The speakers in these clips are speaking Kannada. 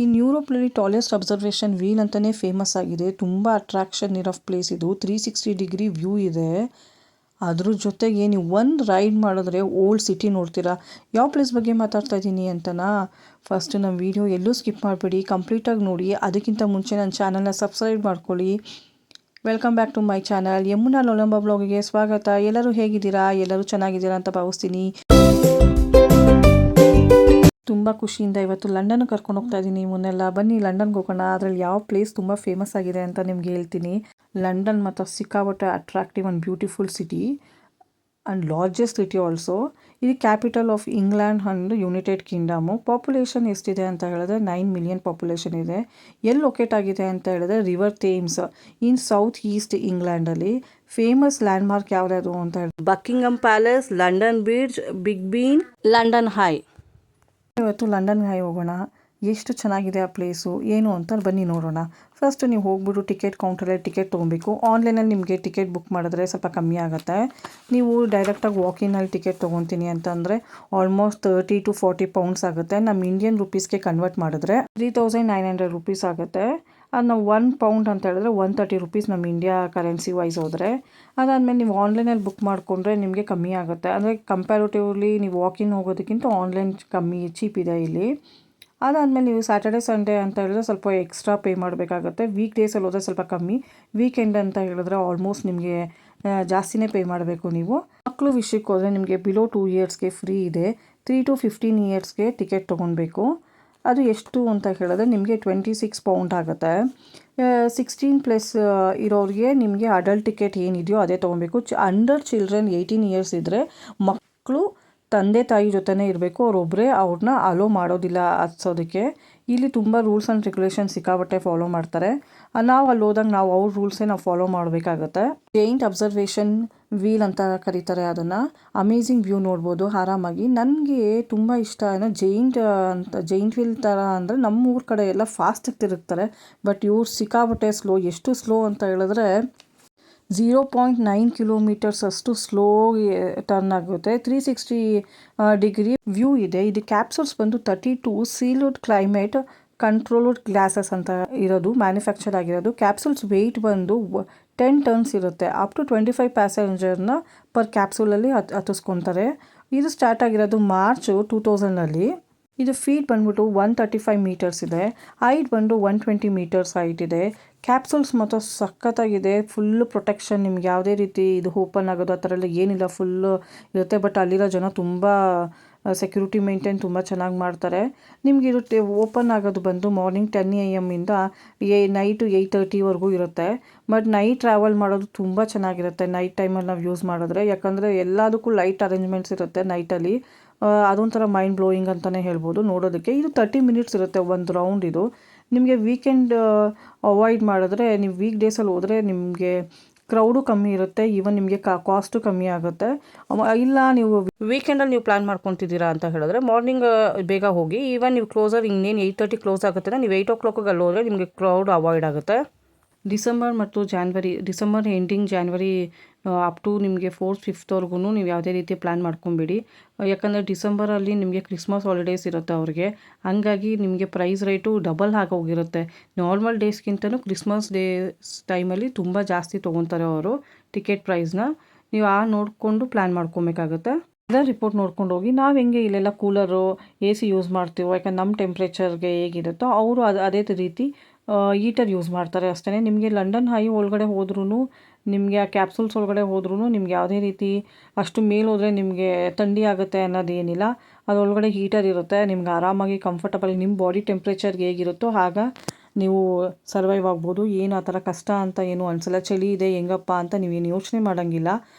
ಇನ್ ಯುರೋಪ್ನಲ್ಲಿ ಟಾಲೆಸ್ಟ್ ಅಬ್ಸರ್ವೇಷನ್ ವೀಲ್ ಅಂತಲೇ ಫೇಮಸ್ ಆಗಿದೆ. ತುಂಬ ಅಟ್ರಾಕ್ಷನ್ ಇರೋ ಪ್ಲೇಸ್ ಇದು. 360 ಡಿಗ್ರಿ ವ್ಯೂ ಇದೆ. ಅದ್ರ ಜೊತೆಗೆ ನೀವು ಒಂದು ರೈಡ್ ಮಾಡಿದ್ರೆ ಓಲ್ಡ್ ಸಿಟಿ ನೋಡ್ತೀರಾ. ಯಾವ ಪ್ಲೇಸ್ ಬಗ್ಗೆ ಮಾತಾಡ್ತಾ ಇದ್ದೀನಿ ಅಂತನಾ, ಫಸ್ಟ್ ನಮ್ಮ ವೀಡಿಯೋ ಎಲ್ಲೂ ಸ್ಕಿಪ್ ಮಾಡಿಬಿಡಿ, ಕಂಪ್ಲೀಟಾಗಿ ನೋಡಿ. ಅದಕ್ಕಿಂತ ಮುಂಚೆ ನನ್ನ ಚಾನಲ್ನ ಸಬ್ಸ್ಕ್ರೈಬ್ ಮಾಡ್ಕೊಳ್ಳಿ. Welcome back to my channel Yamuna Lolamba ಬ್ಲಾಗಿಗೆ ಸ್ವಾಗತ. ಎಲ್ಲರೂ ಹೇಗಿದ್ದೀರಾ? ಎಲ್ಲರೂ ಚೆನ್ನಾಗಿದ್ದೀರಾ ಅಂತ ಭಾವಿಸ್ತೀನಿ. ತುಂಬ ಖುಷಿಯಿಂದ ಇವತ್ತು ಲಂಡನ್ಗೆ ಕರ್ಕೊಂಡು ಹೋಗ್ತಾ ಇದ್ದೀನಿ. ಮುನ್ನೆಲ್ಲ ಬನ್ನಿ ಲಂಡನ್ಗೆ ಹೋಗೋಣ. ಅದರಲ್ಲಿ ಯಾವ ಪ್ಲೇಸ್ ತುಂಬ ಫೇಮಸ್ ಆಗಿದೆ ಅಂತ ನಿಮ್ಗೆ ಹೇಳ್ತೀನಿ. ಲಂಡನ್ ಮತ್ತು ಸಿಕ್ಕಾಪಟ್ಟೆ attractive and beautiful city and largest city also. ಇದು capital of England and United Kingdom. Population ಎಷ್ಟಿದೆ ಅಂತ ಹೇಳಿದ್ರೆ 9 ಮಿಲಿಯನ್ ಪಾಪ್ಯುಲೇಷನ್ ಇದೆ. ಎಲ್ಲಿ ಲೊಕೇಟ್ ಆಗಿದೆ ಅಂತ ಹೇಳಿದ್ರೆ river Thames in south east ಇಂಗ್ಲೆಂಡಲ್ಲಿ. ಫೇಮಸ್ ಲ್ಯಾಂಡ್ಮಾರ್ಕ್ ಯಾವ್ದು ಅಂತ ಹೇಳಿದ್ರೆ Buckingham palace, London bridge, big Ben, London eye. ಇವತ್ತು ಲಂಡನ್ಗೆ ಹೋಗೋಣ. ಎಷ್ಟು ಚೆನ್ನಾಗಿದೆ ಆ ಪ್ಲೇಸು ಏನು ಅಂತ ಬನ್ನಿ ನೋಡೋಣ. ಫಸ್ಟ್ ನೀವು ಹೋಗ್ಬಿಟ್ಟು ಟಿಕೆಟ್ ಕೌಂಟರಲ್ಲಿ ಟಿಕೆಟ್ ತೊಗೊಬೇಕು. ಆನ್ಲೈನಲ್ಲಿ ನಿಮಗೆ ಟಿಕೆಟ್ ಬುಕ್ ಮಾಡಿದ್ರೆ ಸ್ವಲ್ಪ ಕಮ್ಮಿ ಆಗುತ್ತೆ. ನೀವು ಡೈರೆಕ್ಟಾಗಿ ವಾಕಿನಲ್ಲಿ ಟಿಕೆಟ್ ತೊಗೊತೀನಿ ಅಂತಂದರೆ ಆಲ್ಮೋಸ್ಟ್ 30 to 40 ಪೌಂಡ್ಸ್ ಆಗುತ್ತೆ. ನಮ್ಮ ಇಂಡಿಯನ್ ರುಪೀಸ್ಗೆ ಕನ್ವರ್ಟ್ ಮಾಡಿದ್ರೆ 3900 ರುಪೀಸ್ ಆಗುತ್ತೆ. ಅದು ನಾವು 1 ಪೌಂಡ್ ಅಂತ ಹೇಳಿದ್ರೆ 130 ರುಪೀಸ್ ನಮ್ಮ ಇಂಡಿಯಾ ಕರೆನ್ಸಿ ವೈಸ್ ಹೋದರೆ. ಅದಾದಮೇಲೆ ನೀವು ಆನ್ಲೈನಲ್ಲಿ ಬುಕ್ ಮಾಡಿಕೊಂಡ್ರೆ ನಿಮಗೆ ಕಮ್ಮಿ ಆಗುತ್ತೆ. ಅಂದರೆ ಕಂಪ್ಯಾರಿಟಿವ್ಲಿ ನೀವು ವಾಕಿನ್ ಹೋಗೋದಕ್ಕಿಂತ ಆನ್ಲೈನ್ ಕಮ್ಮಿ ಚೀಪ್ ಇದೆ ಇಲ್ಲಿ. ಅದಾದಮೇಲೆ ನೀವು ಸ್ಯಾಟರ್ಡೆ ಸಂಡೇ ಅಂತ ಹೇಳಿದ್ರೆ ಸ್ವಲ್ಪ ಎಕ್ಸ್ಟ್ರಾ ಪೇ ಮಾಡಬೇಕಾಗುತ್ತೆ. ವೀಕ್ ಡೇಸಲ್ಲಿ ಹೋದರೆ ಸ್ವಲ್ಪ ಕಮ್ಮಿ. ವೀಕೆಂಡ್ ಅಂತ ಹೇಳಿದ್ರೆ ಆಲ್ಮೋಸ್ಟ್ ನಿಮಗೆ ಜಾಸ್ತಿನೇ ಪೇ ಮಾಡಬೇಕು ನೀವು. ಮಕ್ಕಳು ವಿಷಯಕ್ಕೆ ಹೋದರೆ ನಿಮಗೆ ಬಿಲೋ 2 ಇಯರ್ಸ್ಗೆ ಫ್ರೀ ಇದೆ. 3 to 15 ಇಯರ್ಸ್ಗೆ ಟಿಕೆಟ್ ತೊಗೊಳ್ಬೇಕು. ಅದು ಎಷ್ಟು ಅಂತ ಹೇಳಿದ್ರೆ ನಿಮಗೆ 26 ಪೌಂಡ್ ಆಗುತ್ತೆ. 16+ ಇರೋರಿಗೆ ನಿಮಗೆ ಅಡಲ್ಟ್ ಟಿಕೆಟ್ ಏನಿದೆಯೋ ಅದೇ ತೊಗೊಬೇಕು. ಅಂಡರ್ ಚಿಲ್ಡ್ರನ್ 18 ಇಯರ್ಸ್ ಇದ್ದರೆ ಮಕ್ಕಳು ತಂದೆ ತಾಯಿ ಜೊತೆನೇ ಇರಬೇಕು. ಅವರೊಬ್ಬರೇ ಅವ್ರನ್ನ ಅಲೋ ಮಾಡೋದಿಲ್ಲ ಹತ್ಸೋದಕ್ಕೆ. ಇಲ್ಲಿ ತುಂಬ ರೂಲ್ಸ್ ಆ್ಯಂಡ್ ರೆಗ್ಯುಲೇಷನ್ ಸಿಕ್ಕಾಬಟ್ಟೆ ಫಾಲೋ ಮಾಡ್ತಾರೆ. ನಾವು ಅಲ್ಲಿ ಹೋದಾಗ ನಾವು ಅವ್ರ ರೂಲ್ಸೇ ನಾವು ಫಾಲೋ ಮಾಡಬೇಕಾಗತ್ತೆ. ಜೈಂಟ್ ಅಬ್ಸರ್ವೇಷನ್ ವೀಲ್ ಅಂತ ಕರೀತಾರೆ ಅದನ್ನು. ಅಮೇಝಿಂಗ್ ವ್ಯೂ ನೋಡ್ಬೋದು ಆರಾಮಾಗಿ. ನನಗೆ ತುಂಬ ಇಷ್ಟ ಏನೋ ಜೈಂಟ್ ವೀಲ್ ಥರ ಅಂದರೆ ನಮ್ಮ ಊರ ಕಡೆ ಎಲ್ಲ ಫಾಸ್ಟಾಗಿ ತಿರುಗ್ತಾರೆ. ಬಟ್ ಇವ್ರು ಸಿಕ್ಕಾಬಟ್ಟೆ ಸ್ಲೋ. ಎಷ್ಟು ಸ್ಲೋ ಅಂತ ಹೇಳಿದ್ರೆ 0.9 ಕಿಲೋಮೀಟರ್ಸ್ ಅಷ್ಟು ಸ್ಲೋ ಟರ್ನ್ ಆಗುತ್ತೆ. 360 ಡಿಗ್ರಿ ವ್ಯೂ ಇದೆ. ಇದು ಕ್ಯಾಪ್ಸೂಲ್ಸ್ ಬಂದು 32 ಸೀಲ್ಡ್ ಕ್ಲೈಮೇಟ್ ಕಂಟ್ರೋಲ್ಡ್ ಗ್ಲಾಸಸ್ ಅಂತ ಇರೋದು ಮ್ಯಾನುಫ್ಯಾಕ್ಚರ್ ಆಗಿರೋದು. ಕ್ಯಾಪ್ಸೂಲ್ಸ್ ವೆಯ್ಟ್ ಬಂದು 10 ಟನ್ಸ್ ಇರುತ್ತೆ. ಅಪ್ ಟು 25 ಪ್ಯಾಸೆಂಜರ್ನ ಪರ್ ಕ್ಯಾಪ್ಸೂಲಲ್ಲಿ ಹತ್ತಿಸ್ಕೊತಾರೆ. ಇದು ಸ್ಟಾರ್ಟ್ ಆಗಿರೋದು ಮಾರ್ಚ್ 2000ಅಲ್ಲಿ. ಇದು ಫೀಟ್ ಬಂದ್ಬಿಟ್ಟು 135 ಮೀಟರ್ಸ್ ಇದೆ. ಹೈಟ್ ಬಂದು 120 ಮೀಟರ್ಸ್ ಹೈಟ್ ಇದೆ. ಕ್ಯಾಪ್ಸೂಲ್ಸ್ ಮತ್ತು ಸಖತ್ತಾಗಿದೆ. ಫುಲ್ಲು ಪ್ರೊಟೆಕ್ಷನ್, ನಿಮ್ಗೆ ಯಾವುದೇ ರೀತಿ ಇದು ಓಪನ್ ಆಗೋದು ಆ ಥರ ಎಲ್ಲ ಏನಿಲ್ಲ, ಫುಲ್ಲು ಇರುತ್ತೆ. ಬಟ್ ಅಲ್ಲಿರೋ ಜನ ತುಂಬ ಸೆಕ್ಯೂರಿಟಿ ಮೇಂಟೈನ್ ತುಂಬ ಚೆನ್ನಾಗಿ ಮಾಡ್ತಾರೆ. ನಿಮ್ಗೆ ಇರುತ್ತೆ ಓಪನ್ ಆಗೋದು ಬಂದು ಮಾರ್ನಿಂಗ್ 10 AM ಇಂದ ನೈಟು 8:30ವರೆಗೂ ಇರುತ್ತೆ. ಬಟ್ ನೈಟ್ ಟ್ರಾವೆಲ್ ಮಾಡೋದು ತುಂಬ ಚೆನ್ನಾಗಿರುತ್ತೆ ನೈಟ್ ಟೈಮಲ್ಲಿ ನಾವು ಯೂಸ್ ಮಾಡಿದ್ರೆ. ಯಾಕಂದರೆ ಎಲ್ಲದಕ್ಕೂ ಲೈಟ್ ಅರೇಂಜ್ಮೆಂಟ್ಸ್ ಇರುತ್ತೆ ನೈಟಲ್ಲಿ. ಅದೊಂಥರ ಮೈಂಡ್ ಬ್ಲೋಯಿಂಗ್ ಅಂತಲೇ ಹೇಳ್ಬೋದು ನೋಡೋದಕ್ಕೆ. ಇದು 30 ಮಿನಿಟ್ಸ್ ಇರುತ್ತೆ ಒಂದು ರೌಂಡ್. ಇದು ನಿಮಗೆ ವೀಕೆಂಡ್ ಅವಾಯ್ಡ್ ಮಾಡಿದ್ರೆ, ನೀವು ವೀಕ್ ಡೇಸಲ್ಲಿ ಹೋದರೆ ನಿಮಗೆ ಕ್ರೌಡು ಕಮ್ಮಿ ಇರುತ್ತೆ. ಈವನ್ ನಿಮಗೆ ಕಾಸ್ಟು ಕಮ್ಮಿ ಆಗುತ್ತೆ. ಇಲ್ಲ ನೀವು ವೀಕೆಂಡಲ್ಲಿ ನೀವು ಪ್ಲ್ಯಾನ್ ಮಾಡ್ಕೊತಿದ್ದೀರಾ ಅಂತ ಹೇಳಿದ್ರೆ ಮಾರ್ನಿಂಗ್ ಬೇಗ ಹೋಗಿ. ಈವನ್ ನೀವು ಕ್ಲೋಸರ್ ಇನ್ನೇನು 8:30 ಕ್ಲೋಸ್ ಆಗುತ್ತೆ, ನೀವು 8 o'clock ಅಲ್ಲಿ ಹೋದರೆ ನಿಮಗೆ ಕ್ರೌಡ್ ಅವಾಯ್ಡ್ ಆಗುತ್ತೆ. ಡಿಸೆಂಬರ್ ಮತ್ತು December ending January up to ನಿಮಗೆ 4th 5thವರೆಗೂ ನೀವು ಯಾವುದೇ ರೀತಿ ಪ್ಲ್ಯಾನ್ ಮಾಡ್ಕೊಬೇಡಿ. ಯಾಕಂದರೆ ಡಿಸೆಂಬರಲ್ಲಿ ನಿಮಗೆ ಕ್ರಿಸ್ಮಸ್ ಹಾಲಿಡೇಸ್ ಇರುತ್ತೆ ಅವ್ರಿಗೆ. ಹಂಗಾಗಿ ನಿಮಗೆ ಪ್ರೈಸ್ ರೇಟು ಡಬಲ್ ಆಗೋಗಿರುತ್ತೆ. ನಾರ್ಮಲ್ ಡೇಸ್ಗಿಂತಲೂ ಕ್ರಿಸ್ಮಸ್ ಡೇಸ್ ಟೈಮಲ್ಲಿ ತುಂಬ ಜಾಸ್ತಿ ತೊಗೊತಾರೆ ಅವರು ಟಿಕೆಟ್ ಪ್ರೈಸ್ನ. ನೀವು ನೋಡಿಕೊಂಡು ಪ್ಲ್ಯಾನ್ ಮಾಡ್ಕೊಬೇಕಾಗುತ್ತೆ. ವೆದರ್ ರಿಪೋರ್ಟ್ ನೋಡ್ಕೊಂಡು ಹೋಗಿ. ನಾವು ಹೆಂಗೆ ಇಲ್ಲೆಲ್ಲ ಕೂಲರು AC ಯೂಸ್ ಮಾಡ್ತೀವೋ, ಯಾಕಂದ್ರೆ ನಮ್ಮ ಟೆಂಪ್ರೇಚರ್ಗೆ ಹೇಗಿರುತ್ತೋ ಅವರು ಅದೇ ರೀತಿ ಹೀಟರ್ ಯೂಸ್ ಮಾಡ್ತಾರೆ ಅಷ್ಟೇ. ನಿಮಗೆ ಲಂಡನ್ ಹೈ ಒಳಗಡೆ ಹೋದ್ರೂ, ನಿಮಗೆ ಆ ಕ್ಯಾಪ್ಸೂಲ್ಸ್ ಒಳಗಡೆ ಹೋದ್ರೂ ನಿಮ್ಗೆ ಯಾವುದೇ ರೀತಿ ಅಷ್ಟು ಮೇಲೆ ಹೋದರೆ ನಿಮಗೆ ಥಂಡಿ ಆಗುತ್ತೆ ಅನ್ನೋದೇನಿಲ್ಲ. ಅದರೊಳಗಡೆ ಹೀಟರ್ ಇರುತ್ತೆ. ನಿಮ್ಗೆ ಆರಾಮಾಗಿ ಕಂಫರ್ಟಬಲ್ ನಿಮ್ಮ ಬಾಡಿ ಟೆಂಪ್ರೇಚರ್ಗೆ ಹೇಗಿರುತ್ತೋ ಆಗ ನೀವು ಸರ್ವೈವ್ ಆಗ್ಬೋದು. ಏನು ಆ ಥರ ಕಷ್ಟ ಅಂತ ಏನು ಅನಿಸಲ್ಲ. ಚಳಿ ಇದೆ ಹೆಂಗಪ್ಪ ಅಂತ ನೀವೇನು ಯೋಚನೆ ಮಾಡೋಂಗಿಲ್ಲ.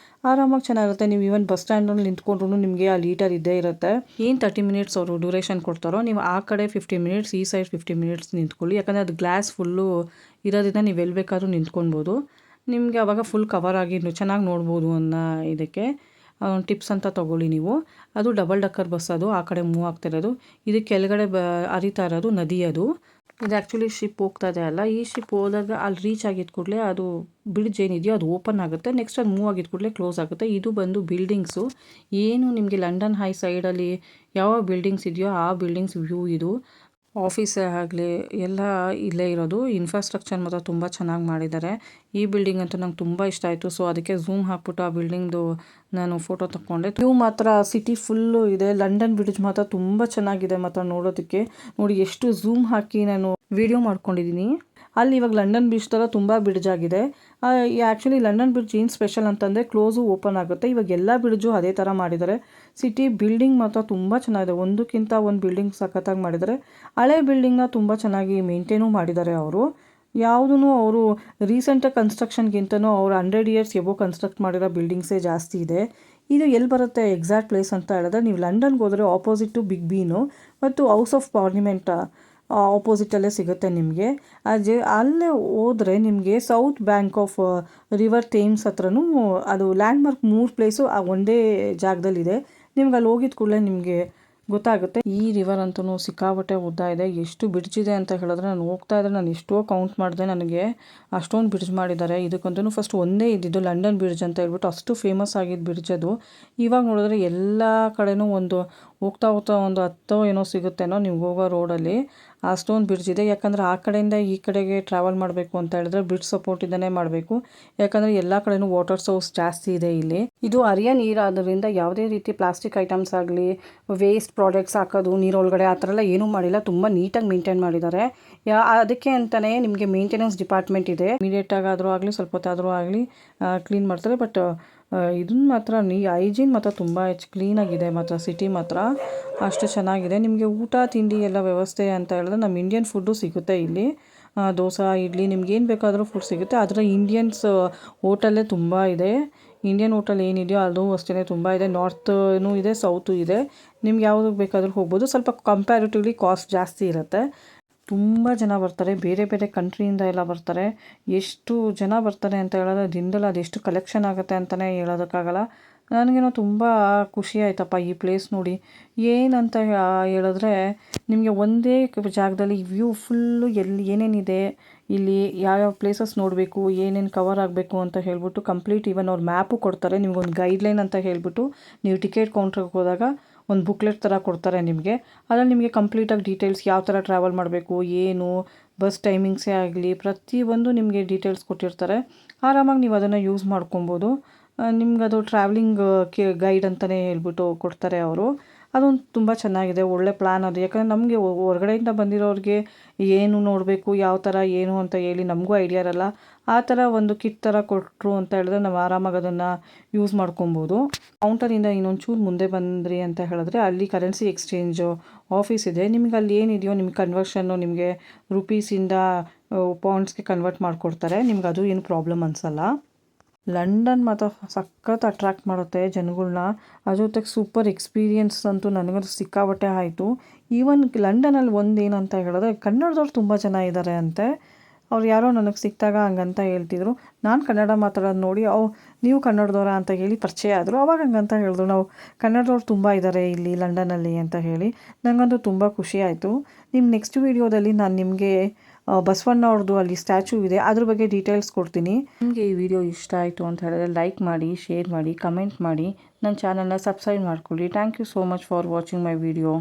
ಆರಾಮಾಗಿ ಚೆನ್ನಾಗಿರುತ್ತೆ. ನೀವು ಈವನ್ ಬಸ್ ಸ್ಟ್ಯಾಂಡಲ್ಲಿ ನಿಂತ್ಕೊಂಡ್ರೂ ನಿಮಗೆ ಆ ಲೀಟರ್ ಇದ್ದೇ ಇರುತ್ತೆ. ಏನು 30 ಮಿನಿಟ್ಸ್ ಅವರು ಡ್ಯೂರೇಷನ್ ಕೊಡ್ತಾರೋ, ನೀವು ಆ ಕಡೆ 15 ಮಿನಿಟ್ಸ್, ಈ ಸೈಡ್ 15 ಮಿನಿಟ್ಸ್ ನಿಂತ್ಕೊಳ್ಳಿ. ಯಾಕಂದರೆ ಅದು ಗ್ಲಾಸ್ ಫುಲ್ಲು ಇರೋದ್ರಿಂದ ನೀವು ಎಲ್ಲಿ ಬೇಕಾದ್ರೂ ನಿಂತ್ಕೊಳ್ಬೋದು. ನಿಮಗೆ ಆವಾಗ ಫುಲ್ ಕವರ್ ಆಗಿ ಚೆನ್ನಾಗಿ ನೋಡ್ಬೋದು ಅನ್ನೋ ಇದಕ್ಕೆ ಟಿಪ್ಸ್ ಅಂತ ತೊಗೊಳ್ಳಿ ನೀವು. ಅದು ಡಬಲ್ ಡಕ್ಕರ್ ಬಸ್, ಅದು ಆ ಕಡೆ ಮೂವ್ ಆಗ್ತಿರೋದು. ಇದು ಕೆಳಗಡೆ ಹರಿತಾ ಇರೋದು ನದಿ. ಅದು ಇದು ಆ್ಯಕ್ಚುಲಿ ಶಿಪ್ ಹೋಗ್ತಾ ಇದೆ ಅಲ್ಲ. ಈ ಶಿಪ್ ಹೋದಾಗ ಅಲ್ಲಿ ರೀಚ್ ಆಗಿದ್ದ ಕೂಡಲೇ ಅದು ಬ್ರಿಡ್ಜ್ ಏನಿದೆಯೋ ಅದು ಓಪನ್ ಆಗುತ್ತೆ. ನೆಕ್ಸ್ಟ್ ಅದು ಮೂವ್ ಆಗಿದ್ದ ಕೂಡಲೇ ಕ್ಲೋಸ್ ಆಗುತ್ತೆ. ಇದು ಬಂದು ಬಿಲ್ಡಿಂಗ್ಸು. ಏನು ನಿಮಗೆ ಲಂಡನ್ ಹೈ ಸೈಡಲ್ಲಿ ಯಾವ ಬಿಲ್ಡಿಂಗ್ಸ್ ಇದೆಯೋ ಆ ಬಿಲ್ಡಿಂಗ್ಸ್ ವ್ಯೂ ಇದು. ಆಫೀಸೇ ಆಗಲಿ ಎಲ್ಲ ಇಲ್ಲೇ ಇರೋದು. ಇನ್ಫ್ರಾಸ್ಟ್ರಕ್ಚರ್ ಮಾತ್ರ ತುಂಬ ಚೆನ್ನಾಗಿ ಮಾಡಿದ್ದಾರೆ. ಈ ಬಿಲ್ಡಿಂಗ್ ಅಂತೂ ನಂಗೆ ತುಂಬ ಇಷ್ಟ ಆಯಿತು. ಸೊ ಅದಕ್ಕೆ ಝೂಮ್ ಹಾಕ್ಬಿಟ್ಟು ಆ ಬಿಲ್ಡಿಂಗ್ದು ನಾನು ಫೋಟೋ ತಗೊಂಡೆ. ವ್ಯೂ ಮಾತ್ರ ಸಿಟಿ ಫುಲ್ಲು ಇದೆ. ಲಂಡನ್ ಬ್ರಿಡ್ಜ್ ಮಾತ್ರ ತುಂಬ ಚೆನ್ನಾಗಿದೆ ಮಾತ್ರ ನೋಡೋದಕ್ಕೆ. ನೋಡಿ ಎಷ್ಟು ಝೂಮ್ ಹಾಕಿ ನಾನು ವಿಡಿಯೋ ಮಾಡ್ಕೊಂಡಿದ್ದೀನಿ. ಅಲ್ಲಿ ಇವಾಗ ಲಂಡನ್ ಬ್ರಿಡ್ಜ್ ಥರ ತುಂಬ ಬ್ರಿಡ್ಜ್ ಆಗಿದೆ. ಆ್ಯಕ್ಚುಲಿ ಲಂಡನ್ ಬ್ರಿಡ್ಜ್ ಏನು ಸ್ಪೆಷಲ್ ಅಂತಂದರೆ ಕ್ಲೋಸು ಓಪನ್ ಆಗುತ್ತೆ. ಇವಾಗ ಎಲ್ಲ ಬ್ರಿಡ್ಜು ಅದೇ ಥರ ಮಾಡಿದ್ದಾರೆ. ಸಿಟಿ ಬಿಲ್ಡಿಂಗ್ ಮಾತ್ರ ತುಂಬ ಚೆನ್ನಾಗಿದೆ. ಒಂದಕ್ಕಿಂತ ಒಂದು ಬಿಲ್ಡಿಂಗ್ ಸಖತ್ತಾಗಿ ಮಾಡಿದ್ದಾರೆ. ಹಳೆ ಬಿಲ್ಡಿಂಗ್ನ ತುಂಬ ಚೆನ್ನಾಗಿ ಮೇಂಟೈನು ಮಾಡಿದ್ದಾರೆ ಅವರು. ಯಾವುದೂ ಅವರು ರೀಸೆಂಟಾಗಿ ಕನ್ಸ್ಟ್ರಕ್ಷನ್ಗಿಂತನೂ ಅವರು 100 ಇಯರ್ಸ್ ಎಬೋ ಕನ್ಸ್ಟ್ರಕ್ಟ್ ಮಾಡಿರೋ ಬಿಲ್ಡಿಂಗ್ಸೇ ಜಾಸ್ತಿ ಇದೆ. ಇದು ಎಲ್ಲಿ ಬರುತ್ತೆ ಎಕ್ಸಾಕ್ಟ್ ಪ್ಲೇಸ್ ಅಂತ ಹೇಳಿದ್ರೆ, ನೀವು ಲಂಡನ್ಗೆ ಹೋದರೆ ಆಪೋಸಿಟ್ಟು ಬಿಗ್ ಬೀನು ಮತ್ತು ಹೌಸ್ ಆಫ್ ಪಾರ್ಲಿಮೆಂಟ್ ಆಪೋಸಿಟಲ್ಲೇ ಸಿಗುತ್ತೆ ನಿಮಗೆ. ಅಲ್ಲೇ ಹೋದರೆ ನಿಮಗೆ south bank of river Thames ಹತ್ರನೂ ಅದು ಲ್ಯಾಂಡ್ಮಾರ್ಕ್ 3 ಪ್ಲೇಸು ಆ ಒಂದೇ ಜಾಗದಲ್ಲಿದೆ. ನಿಮ್ಗೆ ಅಲ್ಲಿ ಹೋಗಿದ ಕೂಡಲೇ ನಿಮಗೆ ಗೊತ್ತಾಗುತ್ತೆ. ಈ ರಿವರ್ ಅಂತೂ ಸಿಕ್ಕಾಪಟ್ಟೆ ಉದ್ದ ಇದೆ. ಎಷ್ಟು ಬ್ರಿಡ್ಜ್ ಇದೆ ಅಂತ ಹೇಳಿದ್ರೆ, ನಾನು ಹೋಗ್ತಾ ಇದ್ದರೆ ನಾನು ಎಷ್ಟೋ ಕೌಂಟ್ ಮಾಡಿದೆ, ನನಗೆ ಅಷ್ಟೊಂದು ಬ್ರಿಡ್ಜ್ ಮಾಡಿದ್ದಾರೆ. ಇದಕ್ಕಂತೂ ಫಸ್ಟ್ ಒಂದೇ ಇದ್ದಿದ್ದು ಲಂಡನ್ ಬ್ರಿಡ್ಜ್ ಅಂತ ಹೇಳ್ಬಿಟ್ಟು ಅಷ್ಟು ಫೇಮಸ್ ಆಗಿದ್ದು ಬ್ರಿಡ್ಜ್ ಅದು. ಇವಾಗ ನೋಡಿದ್ರೆ ಎಲ್ಲ ಕಡೆನೂ ಒಂದು ಹೋಗ್ತಾ ಒಂದು 10 ಏನೋ ಸಿಗುತ್ತೇನೋ ನೀವು ಹೋಗೋ ರೋಡಲ್ಲಿ. ಅಷ್ಟೊಂದು ಬ್ರಿಡ್ಜ್ ಇದೆ. ಯಾಕಂದರೆ ಆ ಕಡೆಯಿಂದ ಈ ಕಡೆಗೆ ಟ್ರಾವೆಲ್ ಮಾಡಬೇಕು ಅಂತ ಹೇಳಿದ್ರೆ ಬ್ರಿಡ್ಜ್ ಸಪೋರ್ಟ್ ಇಂದನೇ ಮಾಡಬೇಕು. ಯಾಕಂದರೆ ಎಲ್ಲ ಕಡೆನೂ ವಾಟರ್ ಸೋರ್ಸ್ ಜಾಸ್ತಿ ಇದೆ ಇಲ್ಲಿ. ಇದು ಹರಿಯ ನೀರಾದ್ದರಿಂದ ಯಾವುದೇ ರೀತಿ ಪ್ಲಾಸ್ಟಿಕ್ ಐಟಮ್ಸ್ ಆಗಲಿ, ವೇಸ್ಟ್ ಪ್ರಾಡಕ್ಟ್ಸ್ ಹಾಕೋದು ನೀರೊಳಗಡೆ ಆ ಥರ ಎಲ್ಲ ಏನೂ ಮಾಡಿಲ್ಲ. ತುಂಬ ನೀಟಾಗಿ ಮೇಂಟೈನ್ ಮಾಡಿದ್ದಾರೆ. ಅದಕ್ಕೆ ಅಂತಲೇ ನಿಮಗೆ ಮೇಂಟೆನೆನ್ಸ್ ಡಿಪಾರ್ಟ್ಮೆಂಟ್ ಇದೆ. ಇಮಿಡಿಯೇಟಾಗಿ ಆದರೂ ಆಗಲಿ ಸ್ವಲ್ಪ ಹೊತ್ತಾದರೂ ಆಗಲಿ ಕ್ಲೀನ್ ಮಾಡ್ತಾರೆ. ಬಟ್ ಇದನ್ನು ಮಾತ್ರ ಹೈಜೀನ್ ಮಾತ್ರ ತುಂಬ ಕ್ಲೀನಾಗಿದೆ ಮಾತ್ರ. ಸಿಟಿ ಮಾತ್ರ ಅಷ್ಟು ಚೆನ್ನಾಗಿದೆ. ನಿಮಗೆ ಊಟ ತಿಂಡಿ ಎಲ್ಲ ವ್ಯವಸ್ಥೆ ಅಂತ ಹೇಳಿದ್ರೆ ನಮ್ಮ ಇಂಡಿಯನ್ ಫುಡ್ಡು ಸಿಗುತ್ತೆ ಇಲ್ಲಿ. ದೋಸೆ ಇಡ್ಲಿ ನಿಮ್ಗೇನು ಬೇಕಾದರೂ ಫುಡ್ ಸಿಗುತ್ತೆ. ಆದರೆ ಇಂಡಿಯನ್ಸ್ ಹೋಟೆಲ್ಲೇ ತುಂಬ ಇದೆ. ಇಂಡಿಯನ್ ಹೋಟೆಲ್ ಏನಿದೆಯೋ ಅದು ಅಷ್ಟೇ ತುಂಬ ಇದೆ. ನಾರ್ತೂ ಇದೆ, ಸೌತು ಇದೆ. ನಿಮ್ಗೆ ಯಾವುದಕ್ಕೆ ಬೇಕಾದರೂ ಹೋಗ್ಬೋದು. ಸ್ವಲ್ಪ ಕಂಪ್ಯಾರಿಟಿವ್ಲಿ ಕಾಸ್ಟ್ ಜಾಸ್ತಿ ಇರುತ್ತೆ. ತುಂಬ ಜನ ಬರ್ತಾರೆ, ಬೇರೆ ಬೇರೆ ಕಂಟ್ರಿಯಿಂದ ಎಲ್ಲ ಬರ್ತಾರೆ. ಎಷ್ಟು ಜನ ಬರ್ತಾರೆ ಅಂತ ಹೇಳಿದ್ರೆ ದಿನದಲ್ಲಿ ಅದೆಷ್ಟು ಕಲೆಕ್ಷನ್ ಆಗುತ್ತೆ ಅಂತಲೇ ಹೇಳೋದಕ್ಕಾಗಲ್ಲ. ನನಗೇನೋ ತುಂಬ ಖುಷಿ ಆಯ್ತಪ್ಪ ಈ ಪ್ಲೇಸ್ ನೋಡಿ. ಏನಂತ ಹೇಳಿದ್ರೆ, ನಿಮಗೆ ಒಂದೇ ಜಾಗದಲ್ಲಿ ವ್ಯೂ ಫುಲ್ಲು ಎಲ್ಲಿ ಏನೇನಿದೆ, ಇಲ್ಲಿ ಯಾವ್ಯಾವ ಪ್ಲೇಸಸ್ ನೋಡಬೇಕು, ಏನೇನು ಕವರ್ ಆಗಬೇಕು ಅಂತ ಹೇಳ್ಬಿಟ್ಟು ಕಂಪ್ಲೀಟ್ ಈವನ್ ಅವ್ರು ಮ್ಯಾಪು ಕೊಡ್ತಾರೆ. ನಿಮ್ಗೊಂದು ಗೈಡ್ಲೈನ್ ಅಂತ ಹೇಳ್ಬಿಟ್ಟು ನೀವು ಟಿಕೆಟ್ ಕೌಂಟ್ರಿಗೆ ಹೋದಾಗ ಒಂದು ಬುಕ್ಲೆಟ್ ಥರ ಕೊಡ್ತಾರೆ ನಿಮಗೆ. ಅದರಲ್ಲಿ ನಿಮಗೆ ಕಂಪ್ಲೀಟಾಗಿ ಡೀಟೇಲ್ಸ್ ಯಾವ ಥರ ಟ್ರಾವೆಲ್ ಮಾಡಬೇಕು, ಏನು ಬಸ್ ಟೈಮಿಂಗ್ಸೇ ಆಗಲಿ ಪ್ರತಿಯೊಂದು ನಿಮಗೆ ಡೀಟೇಲ್ಸ್ ಕೊಟ್ಟಿರ್ತಾರೆ. ಆರಾಮಾಗಿ ನೀವು ಅದನ್ನು ಯೂಸ್ ಮಾಡ್ಕೊಬೋದು. ನಿಮ್ಗದು ಟ್ರಾವೆಲಿಂಗ್ ಗೈಡ್ ಅಂತಲೇ ಹೇಳ್ಬಿಟ್ಟು ಕೊಡ್ತಾರೆ ಅವರು. ಅದೊಂದು ತುಂಬ ಚೆನ್ನಾಗಿದೆ, ಒಳ್ಳೆ ಪ್ಲ್ಯಾನ್ ಅದು. ಯಾಕಂದರೆ ನಮಗೆ ಹೊರಗಡೆಯಿಂದ ಬಂದಿರೋರಿಗೆ ಏನು ನೋಡಬೇಕು, ಯಾವ ಥರ ಏನು ಅಂತ ಹೇಳಿ ನಮಗೂ ಐಡಿಯಾ ಇರಲ್ಲ. ಆ ಥರ ಒಂದು ಕಿಟ್ ಥರ ಕೊಟ್ಟರು ಅಂತ ಹೇಳಿದ್ರೆ ನಾವು ಆರಾಮಾಗಿ ಅದನ್ನು ಯೂಸ್ ಮಾಡ್ಕೊಬೋದು. ಕೌಂಟರಿಂದ ಇನ್ನೊಂಚೂರು ಮುಂದೆ ಬಂದ್ರಿ ಅಂತ ಹೇಳಿದ್ರೆ ಅಲ್ಲಿ ಕರೆನ್ಸಿ ಎಕ್ಸ್ಚೇಂಜು ಆಫೀಸ್ ಇದೆ. ನಿಮ್ಗೆ ಅಲ್ಲಿ ಏನಿದೆಯೋ ನಿಮ್ಗೆ ಕನ್ವರ್ಷನ್ನು ನಿಮಗೆ ರುಪೀಸಿಂದ ಪೌಂಡ್ಸ್ಗೆ ಕನ್ವರ್ಟ್ ಮಾಡಿಕೊಡ್ತಾರೆ. ನಿಮ್ಗೆ ಅದು ಏನು ಪ್ರಾಬ್ಲಮ್ ಅನಿಸಲ್ಲ. ಲಂಡನ್ ಮಾತ್ರ ಸಖತ್ ಅಟ್ರ್ಯಾಕ್ಟ್ ಮಾಡುತ್ತೆ ಜನಗಳ್ನ. ಅದ್ರ ಜೊತೆಗೆ ಸೂಪರ್ ಎಕ್ಸ್ಪೀರಿಯನ್ಸ್ ಅಂತೂ ನನಗಂತೂ ಸಿಕ್ಕಾಬಟ್ಟೆ ಆಯಿತು. ಈವನ್ ಲಂಡನಲ್ಲಿ ಒಂದೇನಂತ ಹೇಳಿದ್ರೆ ಕನ್ನಡದವ್ರು ತುಂಬ ಜನ ಇದ್ದಾರೆ ಅಂತೆ. ಅವ್ರು ಯಾರೋ ನನಗೆ ಸಿಕ್ಕಿದಾಗ ಹಂಗಂತ ಹೇಳ್ತಿದ್ರು. ನಾನು ಕನ್ನಡ ಮಾತಾಡೋದು ನೋಡಿ ನೀವು ಕನ್ನಡದವರ ಅಂತ ಹೇಳಿ ಪರಿಚಯ ಆದರು. ಅವಾಗ ಹಂಗಂತ ಹೇಳಿದ್ರು, ನಾವು ಕನ್ನಡದವ್ರು ತುಂಬ ಇದ್ದಾರೆ ಇಲ್ಲಿ ಲಂಡನಲ್ಲಿ ಅಂತ ಹೇಳಿ. ನನಗಂತೂ ತುಂಬ ಖುಷಿ ಆಯಿತು. ನಿಮ್ಮ ನೆಕ್ಸ್ಟ್ ವೀಡಿಯೋದಲ್ಲಿ ನಾನು ನಿಮಗೆ ಬಸವಣ್ಣ ಅವ್ರದ್ದು ಅಲ್ಲಿ ಸ್ಟ್ಯಾಚು ಇದೆ, ಅದ್ರ ಬಗ್ಗೆ ಡೀಟೇಲ್ಸ್ ಕೊಡ್ತೀನಿ. ನಿಮಗೆ ಈ ವಿಡಿಯೋ ಇಷ್ಟ ಆಯಿತು ಅಂತ ಹೇಳಿದ್ರೆ ಲೈಕ್ ಮಾಡಿ, ಶೇರ್ ಮಾಡಿ, ಕಮೆಂಟ್ ಮಾಡಿ, ನನ್ನ ಚಾನಲ್ನ ಸಬ್ಸ್ಕ್ರೈಬ್ ಮಾಡ್ಕೊಳ್ಳಿ. Thank you so much for watching my video.